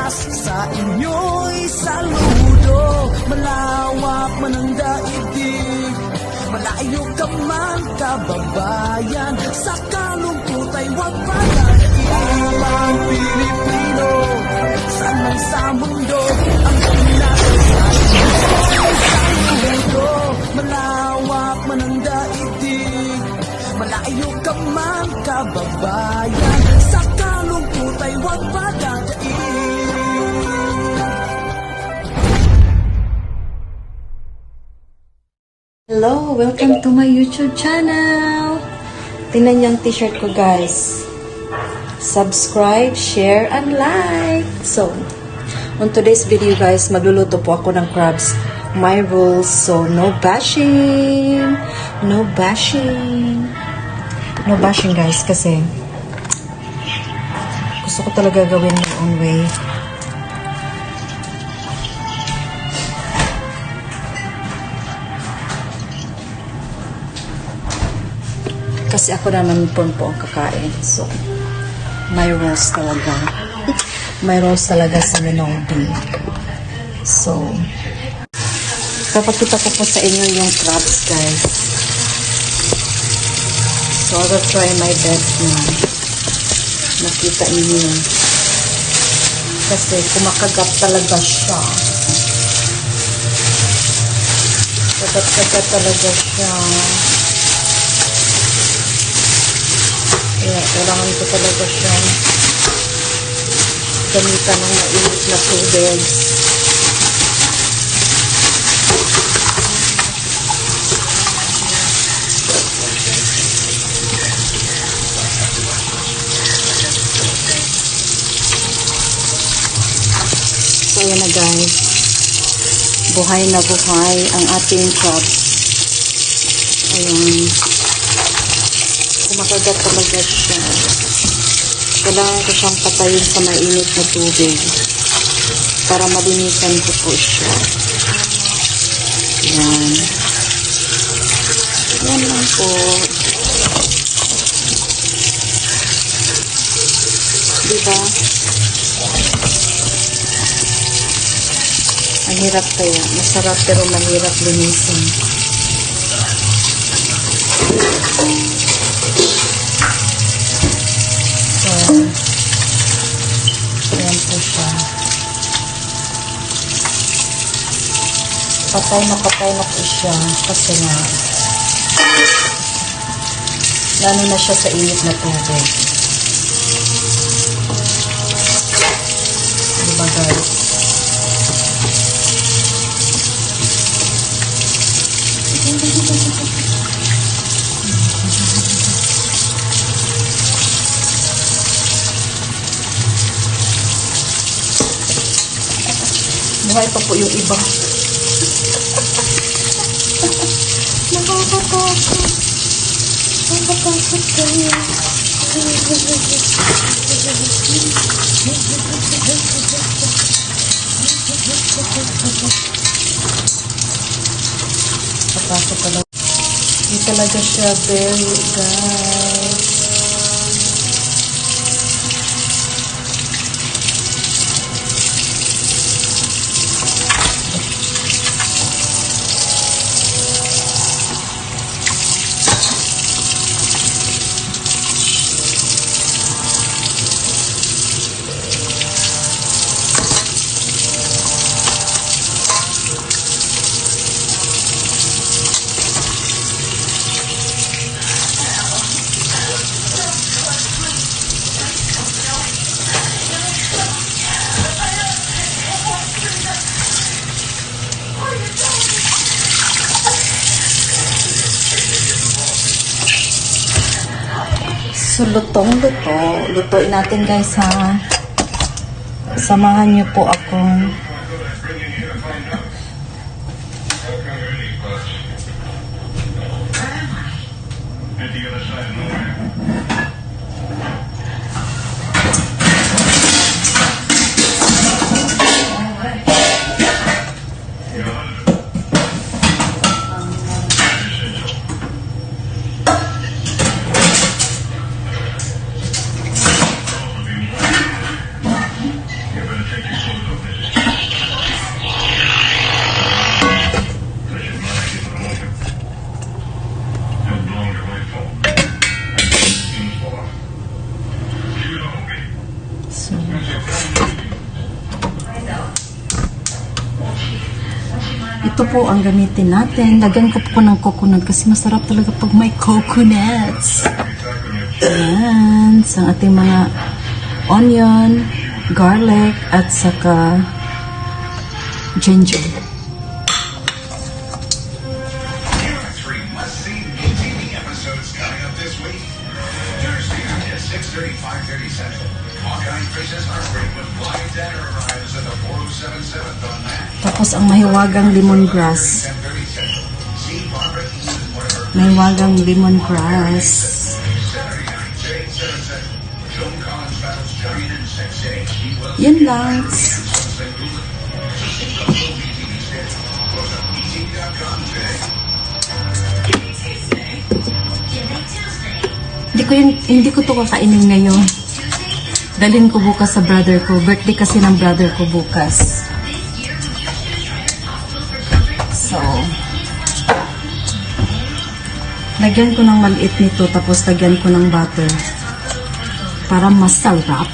oras sa inyo'y saludo. Malawak man ang daigdig, malayo ka man kababayan, sa kalungkot ay huwag palatiin. Ang Pilipino, saan man sa mundo, ang pinasa sa saludo. Malawak man ang daigdig, malayo ka man kababayan, sa kalungkot ay huwag palatiin. Hello! Welcome to my YouTube channel! Tingnan niyo ang t-shirt ko, guys. Subscribe, share, and like! So, on today's video, guys, magluluto po ako ng crabs. My rules, so no bashing! No bashing! No bashing, guys, kasi gusto ko talaga gawin my own way. Kasi ako naman po ang kakain. So, may rules talaga. May rules talaga sa Minobi. So, papakita ko po sa inyo yung crabs, guys. So, I will try my best na makita niyo. Kasi kumakagat talaga siya. Kagat-kagat talaga siya. Kaya kailangan ko talaga siyang gamitan ng mainit na tubig. So yan na, guys. Buhay na buhay ang ating crabs. Ayun. Kumakagat talaga siya. Kailangan ko siyang patayin sa mainit na tubig para malinisan ko po siya. Yan. Yan lang po. Diba? Ang hirap kaya. Masarap pero mahirap linisin. Ayan po siya. Patay na po siya kasi nga lalo na siya sa init na tubig. Diba, guys? Buhay pa po yung iba. Nakakatakot. Nakakatakot kayo. Nakakatakot talaga. Hindi talaga siya very, guys. So, lutong-luto. Lutuin natin, guys, ha. Samahan niyo po ako. ito po ang gamitin natin. Lagyan ko po ng coconut kasi masarap talaga pag may coconuts. Ayan. Sa ating mga onion, garlic, at saka ginger. Three must-see new TV episodes coming up this week. Thursday night at 6:30, 5:30 Central. Hawkeye Princess Heartbreak with Blind Dagger arrives at the 4077th on Max. Tapos ang mahiwagang lemongrass. 10:30 Central. See Barbara Eden, one of her Mahiwagang lemongrass. Saturday night, 8, 7 Central. Joan Collins battles Giant and Sexay. She will Yun lang. Sunset Hulu. So see the full BTV schedule. Go to BTV.com today. Hindi ko to kakainin ngayon. Dalhin ko bukas sa brother ko. Birthday kasi ng brother ko bukas. So, lagyan ko ng maliit nito tapos lagyan ko ng butter para masarap.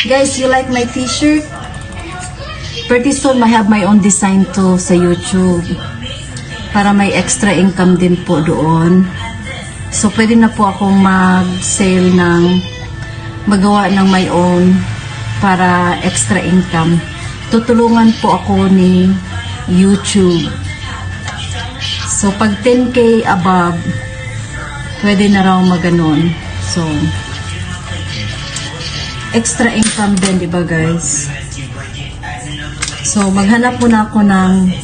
Guys, you like my t-shirt? Pretty soon, I have my own design to sa YouTube. Para may extra income din po doon. So, pwede na po akong mag-sale magawa ng my own para extra income. Tutulungan po ako ni YouTube. So, pag 10K above, pwede na raw maganon. So, extra income din, diba guys? So, maghanap muna ako ng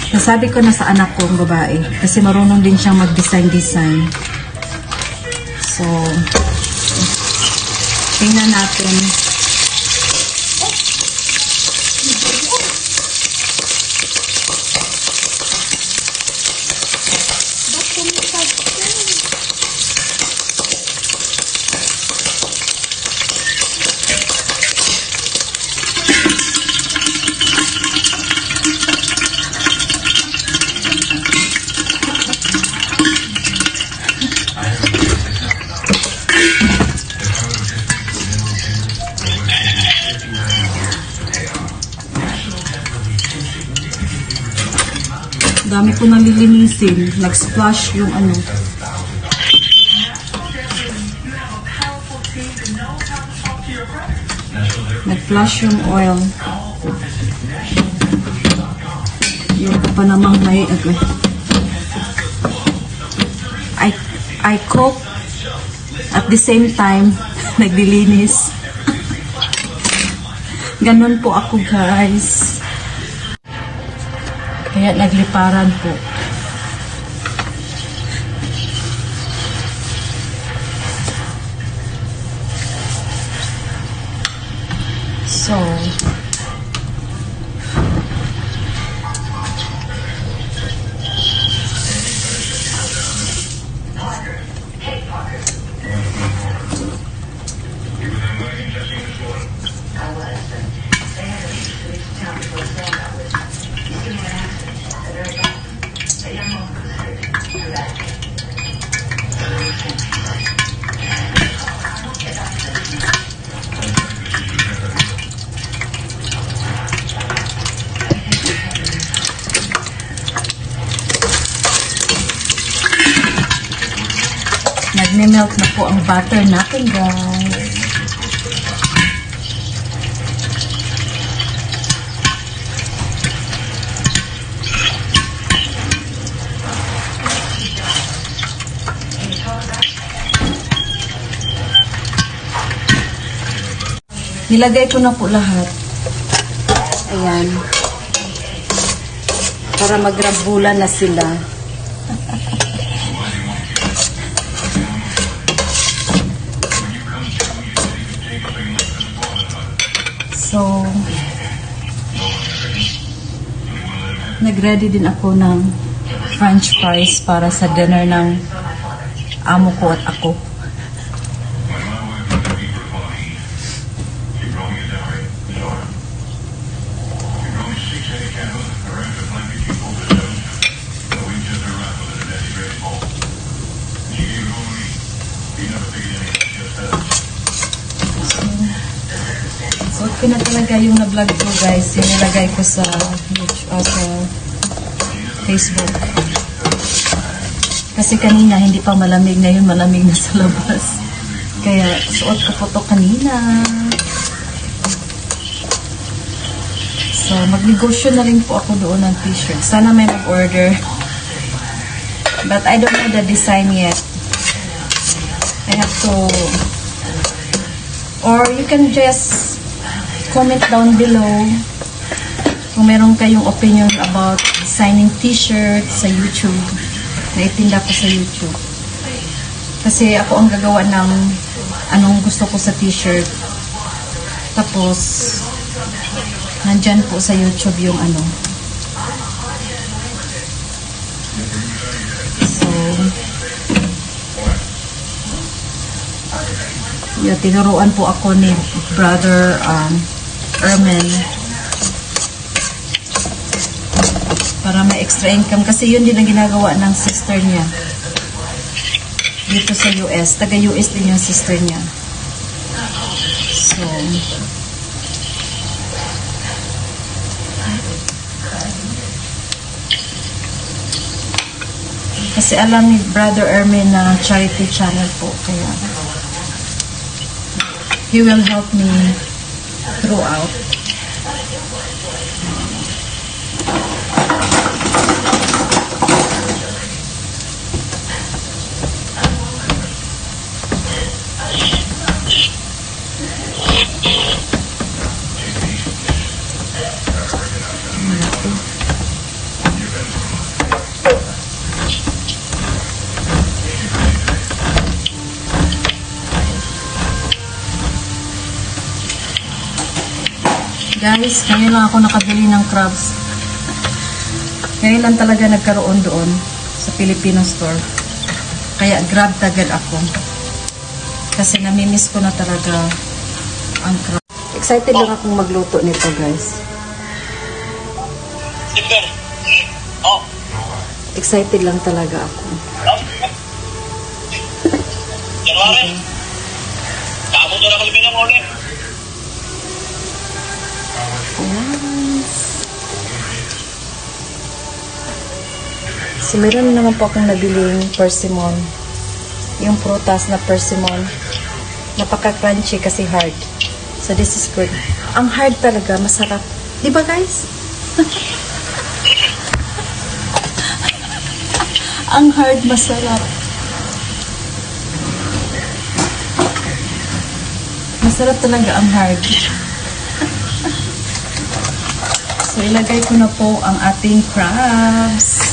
nasabi ko na sa anak ko, ang babae. Kasi marunong din siyang mag-design. So, tingnan natin. Dami ko nang lilinisin. Nag-splash yung ano. Nag-flash yung oil. Yung pa namang may I cook at the same time naglilinis. Ganun po ako, guys. Kaya nagliparan po. So, nagme-melt na po ang butter natin, guys. Nilagay ko na po lahat. Ayan. Para magrabulan na sila. So, nag-ready din ako ng french fries para sa dinner ng amo ko at ako. He never ko na talaga yung na-vlog ko guys. Yung nilagay ko sa YouTube, sa Facebook. Kasi kanina hindi pa malamig, ngayon malamig na sa labas. Kaya suot ko po to kanina. So magnegosyo na rin po ako doon ng t-shirt. Sana may mag-order. But I don't know the design yet. I have to, or you can just comment down below kung meron kayong opinion about designing t-shirt sa YouTube na itinda ko sa YouTube. Kasi ako ang gagawa ng anong gusto ko sa t-shirt. Tapos nandyan po sa YouTube yung ano. So yeah, tinuruan po ako ni Brother Ermen para may extra income kasi yun din ang ginagawa ng sister niya dito sa US. Taga-US din yung sister niya. So kasi alam ni Brother Ermen na charity channel po, kaya he will help me throughout. Guys, ngayon lang ako nakabili ng crabs. Ngayon lang talaga nagkaroon doon sa Filipino store. Kaya grab agad ako. Kasi namimiss ko na talaga ang crab. Excited lang akong magluto nito, guys. Excited lang talaga ako. January. Kamu tuh nak lebih mau deh. Yes. So, meron naman po akong nabiling persimmon. Yung prutas na persimmon. Napaka-crunchy kasi hard. So, this is good. Ang hard talaga, masarap. Di ba, guys? Ang hard, masarap. Masarap talaga ang hard. So, ilagay ko na po ang ating crabs.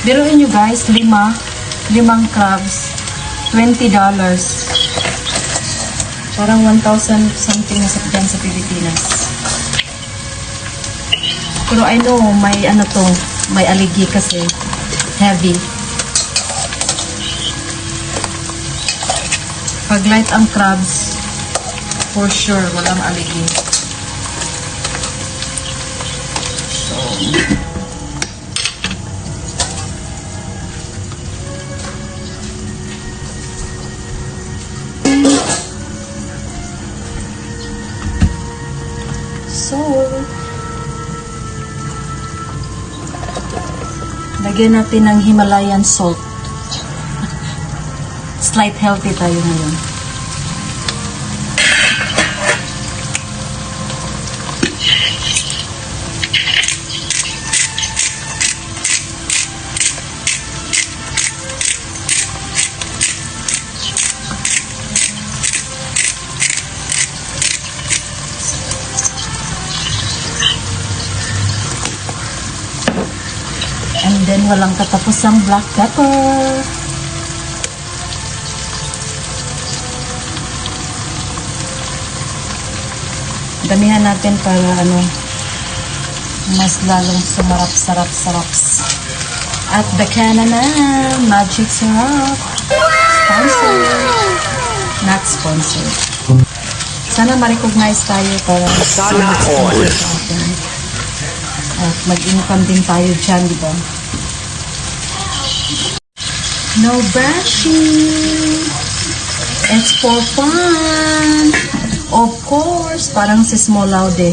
Biruin nyo guys, limang crabs, $20. Parang 1,000 something na dyan sa Pilipinas. Pero I know, may ano to, may aligi kasi. Heavy. Pag light ang crabs, for sure, walang aligi. So, lagyan natin ng Himalayan salt. Slight healthy tayo ngayon. And then, walang katapusang black pepper. Damihan natin para ano, mas lalong sumarap-sarap-sarap. At Bacana na, Magic Syrup. Sponsored. Not sponsored. Sana ma-recognize tayo para sana all. At mag-income din tayo dyan, di ba? No brushing. It's for fun. Of course, parang si Small Laude.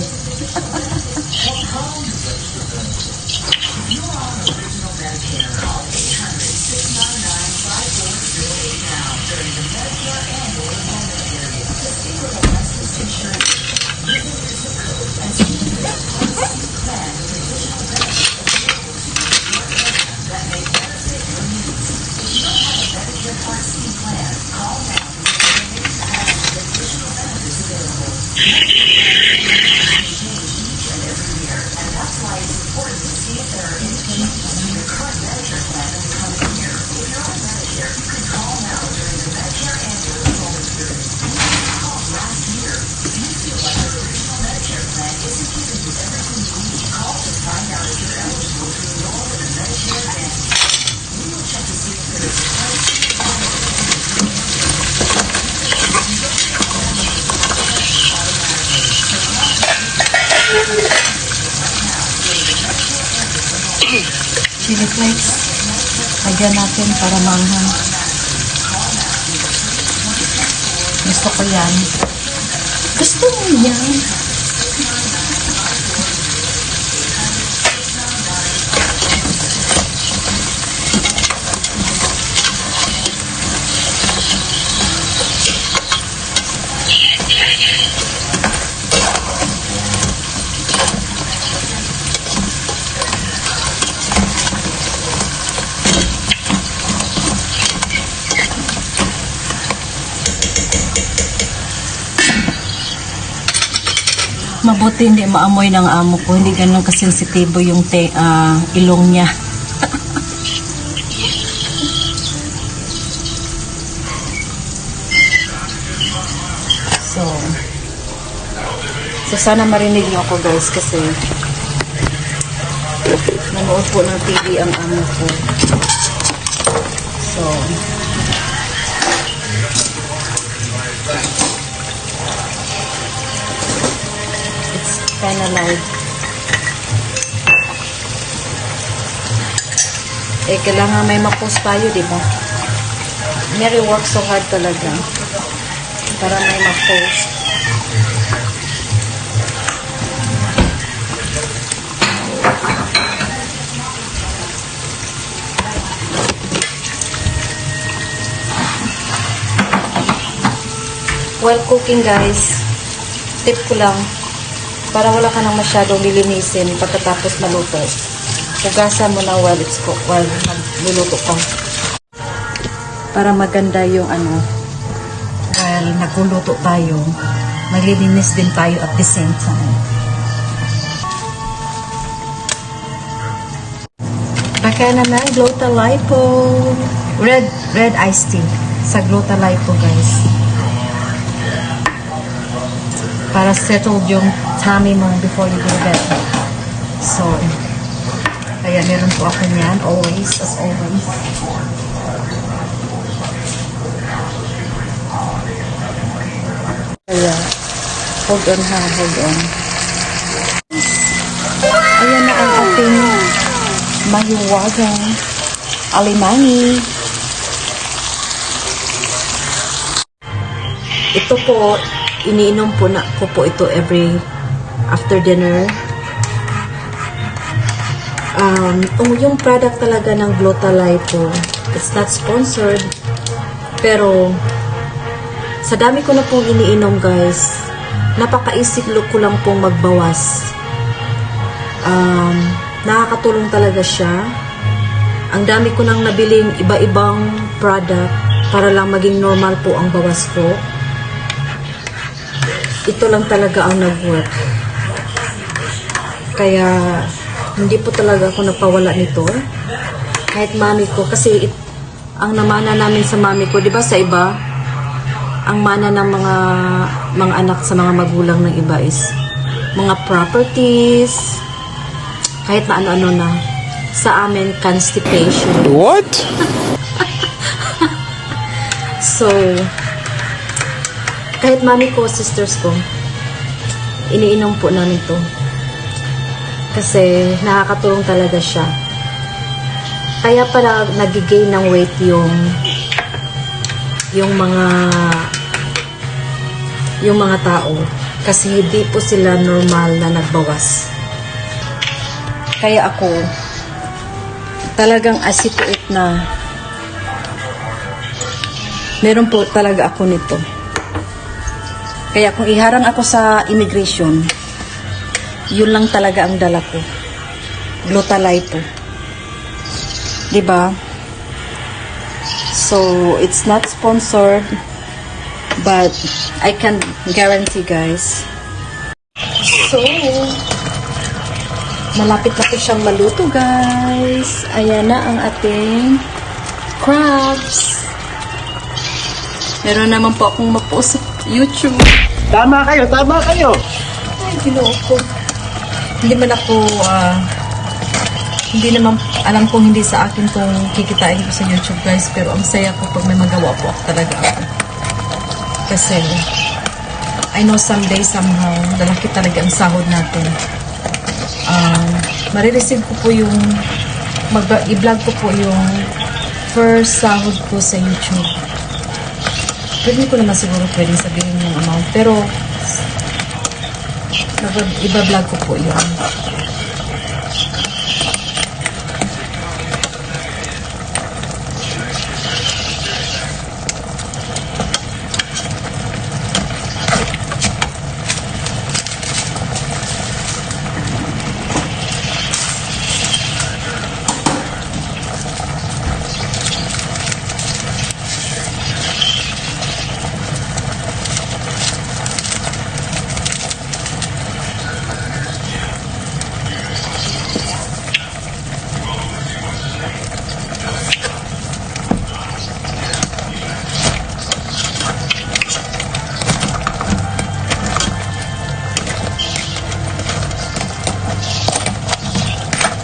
Chili flakes. Lagyan natin para manghang. Gusto ko yan. Gusto mo yan? Mabuti hindi maamoy ng amo ko. Hindi ganun kasensitibo yung ilong niya. So sana marinig niyo ako guys kasi nanood po ng TV ang amo ko. So kind of like kailangan may ma-post tayo, di ba? Mary works so hard talaga para may ma-post. While cooking guys, tip ko lang para wala ka nang masyadong lilinisin pagkatapos maluto. Hugasan mo na while magluluto ka. Para maganda yung while nagluluto tayo, maglilinis din tayo at the same time. Baka naman, Glota Lipo. Red iced tea sa Glota Lipo guys. Para settled yung tummy mo before you go to bed. So, kaya meron po ako niyan, always, as always. Kaya, hold on ha, hold on. Ayan na ang ating mahiwagang alimani. Ito po, iniinom po na ko po ito every after dinner. Yung product talaga ng Glota Lipo, it's not sponsored, pero sa dami ko na pong iniinom guys, napakaisip ko lang pong magbawas. Nakakatulong talaga siya. Ang dami ko nang nabiling iba-ibang product para lang maging normal po ang bawas ko. Ito lang talaga ang nag-work. Kaya, hindi po talaga ako napawala nito. Kahit mami ko, kasi ang namana namin sa mami ko, di ba sa iba, ang mana ng mga anak sa mga magulang ng iba is mga properties, kahit na ano-ano na. sa amin constipation. What? So, kahit mami ko, sisters ko, iniinom po namin to. Kasi nakakatulong talaga siya. Kaya pala nagigain ng weight yung mga tao. Kasi hindi po sila normal na nagbawas. Kaya ako, talagang asituit na meron po talaga ako nito. Kaya kung iharang ako sa immigration, yun lang talaga ang dala ko. Glutathione. Diba? So, it's not sponsored, but I can guarantee, guys. So, malapit na po siyang maluto, guys. Ayan na ang ating crabs. Meron naman po akong mapost sa YouTube. Tama kayo, tama kayo. Ay, ginoo ko. Hindi naman alam kong hindi sa akin kung kikitain ko sa YouTube, guys. Pero ang saya ko pag may magawa po ako talaga ako. Kasi, I know someday, somehow, lalaki talaga ang sahod natin. Marireceive ko po yung, i-vlog ko po yung first sahod ko sa YouTube. Pwede ko naman siguro pwedeng sabihin yung amount. Pero, iba-vlog ko po yun.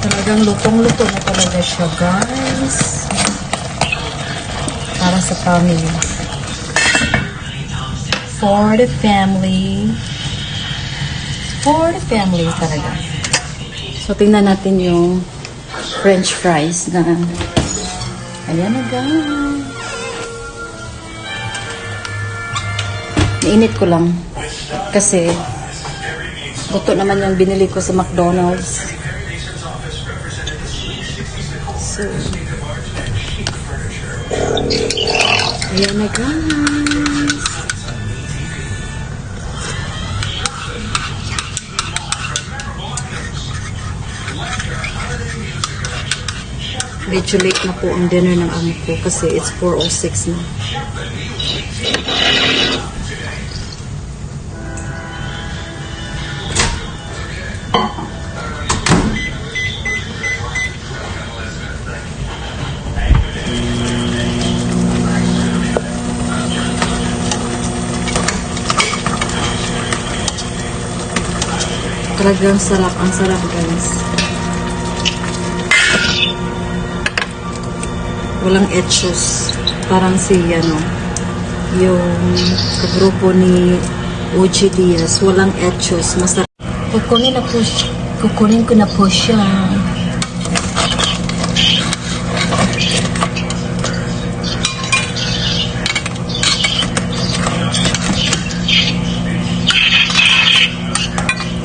Talagang lutong-luto na talaga siya, guys. Para sa family. For the family. For the family talaga. So, tingnan natin yung French fries na ayan na, guys. Nainit ko lang. Kasi luto naman yung binili ko sa McDonald's. So, ayan na, guys. Medyo late na po ang dinner ng anak ko kasi it's 4:06 na. Talagang sarap. Ang sarap, guys. Walang etchos. Parang si, yung kagrupo ni OG Diaz. Walang etchos. Masarap. Kukunin ko na po siya.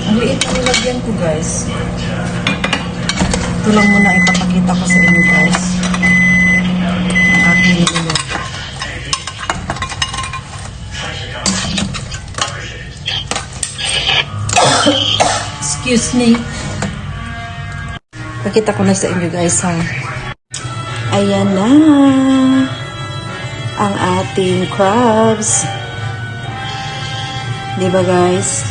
Ang liit na nilagyan ko, guys. Ito lang muna ipapakita ko sa inyo, guys. Ang aking nilagyan. Excuse me. Pakita ko na sa inyo, guys, ha. Ayan na ang ating crabs. Diba, guys?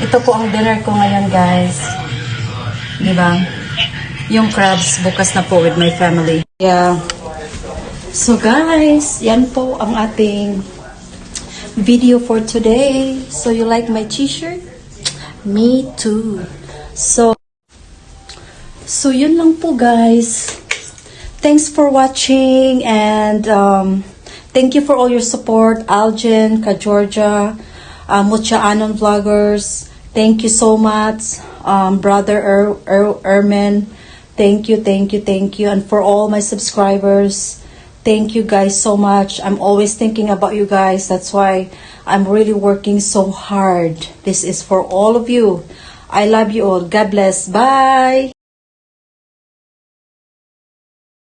Ito po ang dinner ko ngayon, guys. Diba? Yung crabs, bukas na po with my family. Yeah. So, guys, yan po ang ating video for today. So, you like my t-shirt? Me too. So, So, yun lang po guys. Thanks for watching and thank you for all your support. Aljen, Ka Georgia, Mucha Anon Vloggers. Thank you so much. Brother Ermen. Thank you. And for all my subscribers, thank you guys so much. I'm always thinking about you guys. That's why I'm really working so hard. This is for all of you. I love you all. God bless. Bye.